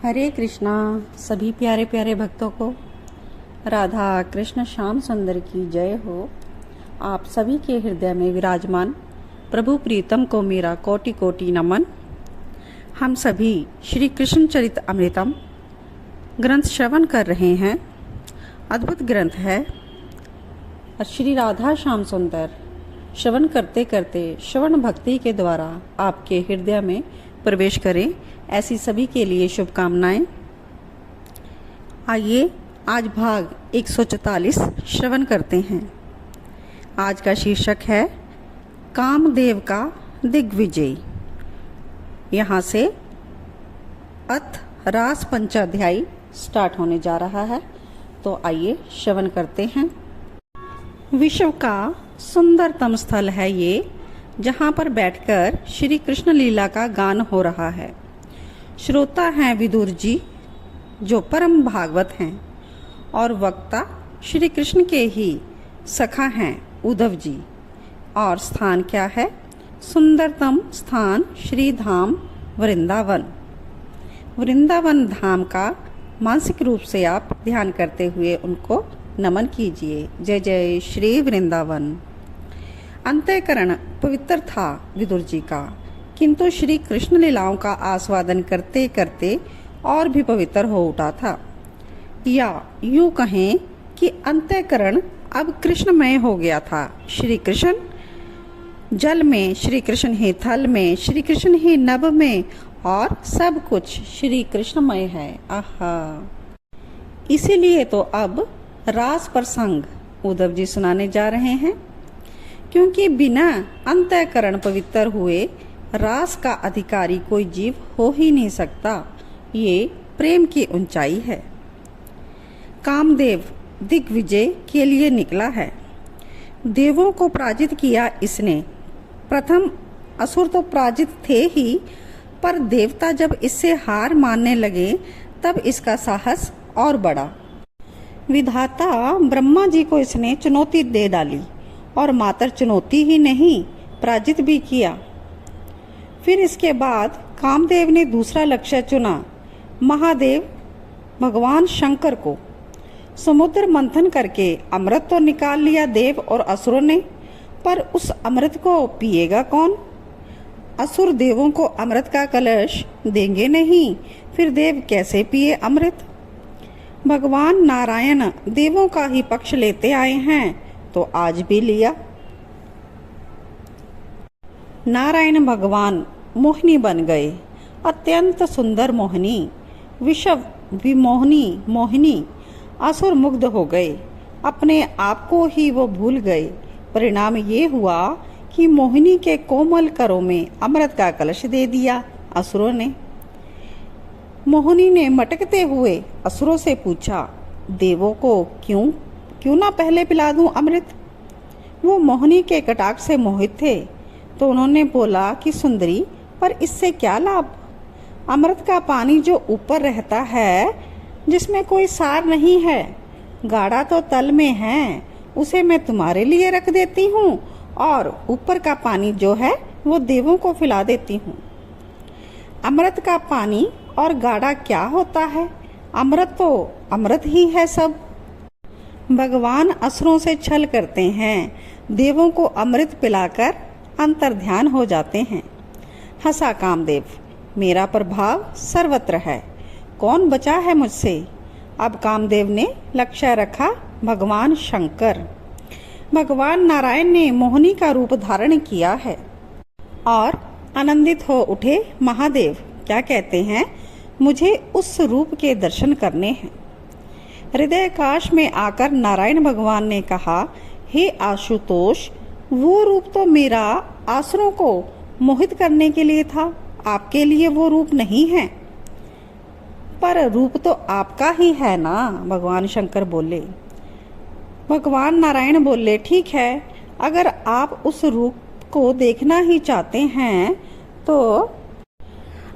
हरे कृष्णा। सभी प्यारे प्यारे भक्तों को राधा कृष्ण श्याम सुंदर की जय हो। आप सभी के हृदय में विराजमान प्रभु प्रीतम को मेरा कोटि कोटि नमन। हम सभी श्री कृष्ण चरित अमृतम ग्रंथ श्रवण कर रहे हैं। अद्भुत ग्रंथ है और श्री राधा श्याम सुंदर श्रवण करते करते श्रवण भक्ति के द्वारा आपके हृदय में प्रवेश करें, ऐसी सभी के लिए शुभकामनाएं। आइए आज भाग 144 श्रवण करते हैं। आज का शीर्षक है कामदेव का दिग्विजय। यहाँ से अथ रास पंचाध्यायी स्टार्ट होने जा रहा है, तो आइए श्रवण करते हैं। विश्व का सुंदरतम स्थल है ये, जहाँ पर बैठकर श्री कृष्ण लीला का गान हो रहा है। श्रोता हैं विदुर जी, जो परम भागवत हैं, और वक्ता श्री कृष्ण के ही सखा हैं उद्धव जी। और स्थान क्या है? सुंदरतम स्थान श्री धाम वृंदावन। वृंदावन धाम का मानसिक रूप से आप ध्यान करते हुए उनको नमन कीजिए। जय जय श्री वृंदावन। अंतःकरण पवित्र था विदुर जी का, किंतु श्री कृष्ण लीलाओं का आस्वादन करते करते और भी पवित्र हो उठा था। या यूं कहें कि अंतःकरण अब कृष्णमय हो गया था। श्री कृष्ण जल में, श्री कृष्ण ही थल में, श्री कृष्ण ही नभ में, और सब कुछ श्री कृष्णमय है। आहा, इसीलिए तो अब रास प्रसंग उद्धव जी सुनाने जा रहे हैं, क्योंकि बिना अंतःकरण पवित्र हुए रास का अधिकारी कोई जीव हो ही नहीं सकता। ये प्रेम की ऊंचाई है। कामदेव दिग्विजय के लिए निकला है। देवों को पराजित किया इसने। प्रथम असुर तो पराजित थे ही, पर देवता जब इससे हार मानने लगे तब इसका साहस और बढ़ा। विधाता ब्रह्मा जी को इसने चुनौती दे डाली, और मात्र चुनौती ही नहीं, पराजित भी किया। फिर इसके बाद कामदेव ने दूसरा लक्ष्य चुना, महादेव भगवान शंकर को। समुद्र मंथन करके अमृत तो निकाल लिया देव और असुरों ने, पर उस अमृत को पिएगा कौन? असुर देवों को अमृत का कलश देंगे नहीं, फिर देव कैसे पिए अमृत? भगवान नारायण देवों का ही पक्ष लेते आए हैं, तो आज भी लिया। नारायण भगवान मोहिनी बन गए, अत्यंत सुंदर मोहिनी, विश्व विमोहिनी मोहिनी। असुर मुग्ध हो गए, अपने आप को ही वो भूल गए। परिणाम ये हुआ कि मोहिनी के कोमल करों में अमृत का कलश दे दिया असुरों ने। मोहिनी ने मटकते हुए असुरों से पूछा, देवों को क्यों ना पहले पिला दूं अमृत? वो मोहिनी के कटाक्ष से मोहित थे, तो उन्होंने बोला कि सुंदरी, पर इससे क्या लाभ? अमृत का पानी जो ऊपर रहता है, जिसमें कोई सार नहीं है, गाढ़ा तो तल में है, उसे मैं तुम्हारे लिए रख देती हूँ, और ऊपर का पानी जो है वो देवों को पिला देती हूँ। अमृत का पानी और गाढ़ा क्या होता है? अमृत तो अमृत ही है सब। भगवान असुरों से छल करते हैं, देवों को अमृत पिलाकर अंतर्ध्यान हो जाते हैं। हंसा कामदेव, मेरा प्रभाव सर्वत्र है, कौन बचा है मुझसे? अब कामदेव ने लक्ष्य रखा भगवान शंकर। भगवान नारायण ने मोहिनी का रूप धारण किया है, और आनंदित हो उठे महादेव। क्या कहते हैं? मुझे उस रूप के दर्शन करने हैं। हृदय काश में आकर नारायण भगवान ने कहा, हे आशुतोष, वो रूप तो मेरा आसुरों को मोहित करने के लिए था, आपके लिए वो रूप नहीं है। पर रूप तो आपका ही है ना, भगवान शंकर बोले। भगवान नारायण बोले, ठीक है, अगर आप उस रूप को देखना ही चाहते हैं तो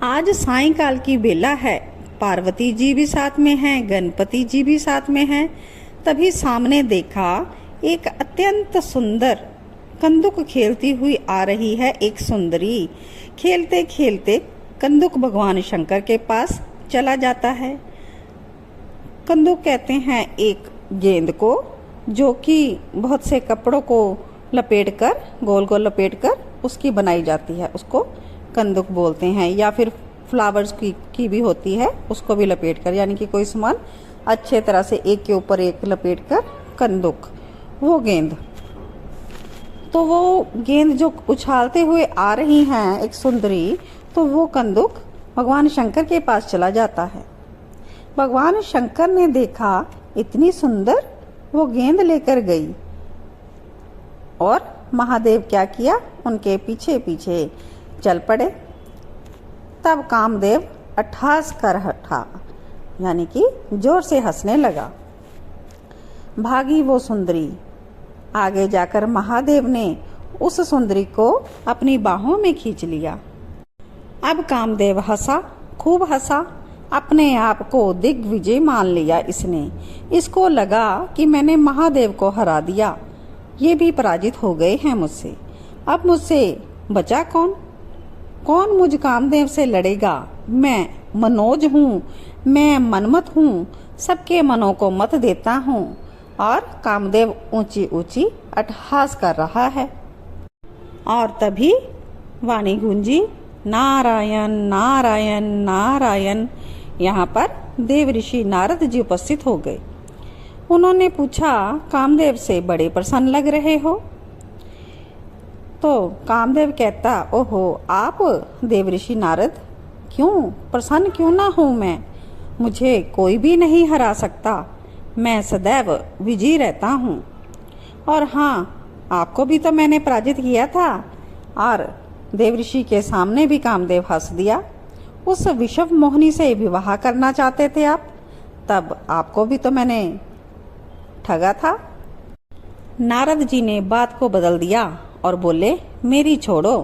आज सायंकाल की बेला है, पार्वती जी भी साथ में हैं, गणपति जी भी साथ में हैं। तभी सामने देखा एक अत्यंत सुंदर कंदुक खेलती हुई आ रही है एक सुंदरी। खेलते खेलते कंदुक भगवान शंकर के पास चला जाता है। कंदुक कहते हैं एक गेंद को जो कि बहुत से कपड़ों को लपेटकर, गोल गोल लपेटकर उसकी बनाई जाती है, उसको कंदुक बोलते हैं। या फिर फ्लावर्स की भी होती है, उसको भी लपेटकर, यानी कि कोई सामान अच्छे तरह से एक के ऊपर एक लपेटकर कंदुक, वो गेंद। तो वो गेंद जो उछालते हुए आ रही हैं एक सुंदरी, तो वो कंदुक भगवान शंकर के पास चला जाता है। भगवान शंकर ने देखा इतनी सुंदर वो गेंद लेकर गई, और महादेव क्या किया, उनके पीछे पीछे चल पड़े। तब कामदेव अट्ठास कर हटा, यानी कि जोर से हंसने लगा। भागी वो सुंदरी। आगे जाकर महादेव ने उस सुंदरी को अपनी बाहों में खींच लिया। अब कामदेव हंसा, खूब हंसा, अपने आप को दिग्विजय मान लिया इसने। इसको लगा कि मैंने महादेव को हरा दिया, ये भी पराजित हो गए हैं मुझसे। अब मुझसे बचा कौन? कौन मुझ कामदेव से लड़ेगा? मैं मनोज हूँ, मैं मनमत हूँ, सबके मनों को मत देता हूँ। और कामदेव ऊंची ऊंची अट्टहास कर रहा है। और तभी वाणी गूंजी, नारायण नारायण नारायण। यहाँ पर देव ऋषि नारद जी उपस्थित हो गए। उन्होंने पूछा, कामदेव से बड़े प्रसन्न लग रहे हो? तो कामदेव कहता, ओहो आप देव ऋषि नारद, क्यों प्रसन्न क्यों ना हूँ मैं? मुझे कोई भी नहीं हरा सकता, मैं सदैव विजयी रहता हूँ। और हाँ, आपको भी तो मैंने पराजित किया था। और देव ऋषि के सामने भी कामदेव हंस दिया। उस विषव मोहिनी से विवाह करना चाहते थे आप, तब आपको भी तो मैंने ठगा था। नारद जी ने बात को बदल दिया और बोले, मेरी छोड़ो,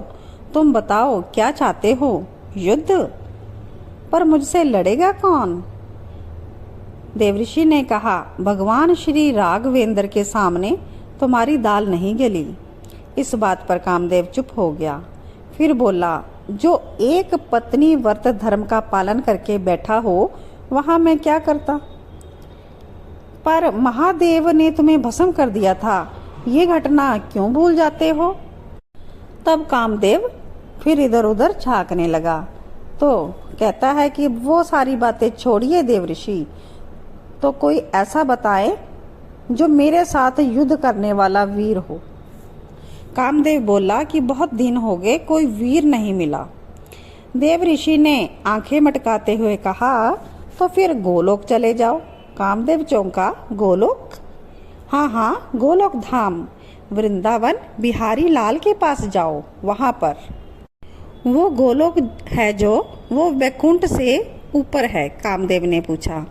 तुम बताओ क्या चाहते हो? युद्ध? पर मुझसे लड़ेगा कौन? देवऋषि ने कहा, भगवान श्री राघवेंद्र के सामने तुम्हारी दाल नहीं गली। इस बात पर कामदेव चुप हो गया। फिर बोला, जो एक पत्नी व्रत धर्म का पालन करके बैठा हो, वहां मैं क्या करता? पर महादेव ने तुम्हें भस्म कर दिया था, ये घटना क्यों भूल जाते हो? तब कामदेव फिर इधर उधर झांकने लगा। तो कहता है कि वो सारी बातें छोड़िए देव ऋषि, तो कोई ऐसा बताए जो मेरे साथ युद्ध करने वाला वीर हो। कामदेव बोला कि बहुत दिन हो गए, कोई वीर नहीं मिला। देव ऋषि ने आंखें मटकाते हुए कहा, तो फिर गोलोक चले जाओ। कामदेव चौंका, गोलोक? हाँ हाँ, गोलोक धाम, वृंदावन बिहारी लाल के पास जाओ, वहां पर वो गोलोक है जो वो वैकुंठ से ऊपर है। कामदेव ने पूछा।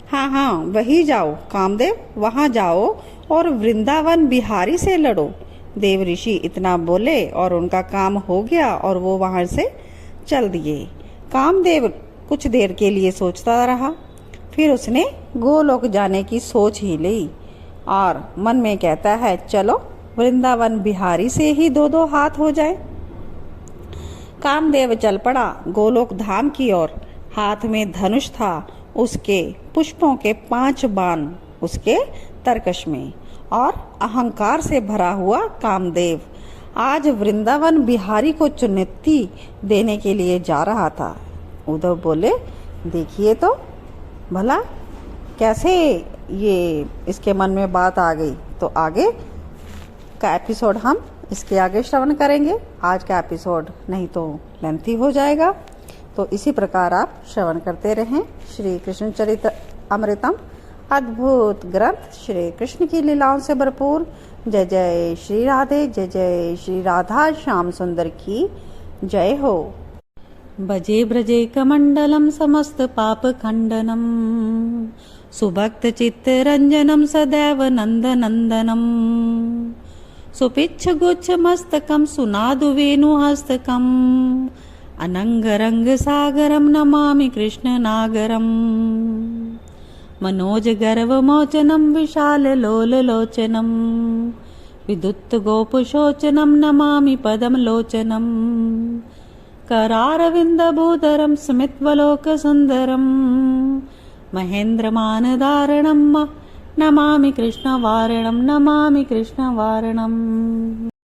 हाँ हाँ, वही जाओ कामदेव, वहां जाओ और वृंदावन बिहारी से लड़ो। देव ऋषि इतना बोले और उनका काम हो गया और वो वहां से चल दिए। कामदेव कुछ देर के लिए सोचता रहा, फिर उसने गोलोक जाने की सोच ही ली और मन में कहता है, चलो वृंदावन बिहारी से ही दो दो हाथ हो जाए। कामदेव चल पड़ा गोलोक धाम की ओर। हाथ में धनुष था, उसके पुष्पों के 5 बाण उसके तरकश में, और अहंकार से भरा हुआ कामदेव आज वृंदावन बिहारी को चुनौती देने के लिए जा रहा था। उद्धव बोले, देखिए तो भला कैसे ये इसके मन में बात आ गई। तो आगे का एपिसोड हम इसके आगे श्रवण करेंगे। आज का एपिसोड नहीं तो लेंथी हो जाएगा, तो इसी प्रकार आप श्रवण करते रहें। श्री कृष्ण चरित्र अमृतम, अद्भुत ग्रंथ, श्री कृष्ण की लीलाओं से भरपूर। जय जय श्री राधे, जय जय श्री राधा श्याम सुंदर की जय हो। भजे ब्रजे कमंडलम समस्त पाप खंडनम, सुभक्त चित्त रंजनम सदैव नंद नंदनम, सुपिच्छ गुच्छ मस्तकम सुनादु वेणु हस्तकम, अनंग रंग सागरम नमामि कृष्ण नागरम, मनोज गर्व मोचनम विशाल लोल लोचनम, विदुत्त गोप शोचनम नमामि पदम लोचनम, करारविन्दभूधरं स्मितवलोकसुन्दरं महेन्द्रमानधारणं नमामि कृष्णवारणं नमामि कृष्णवारणम्।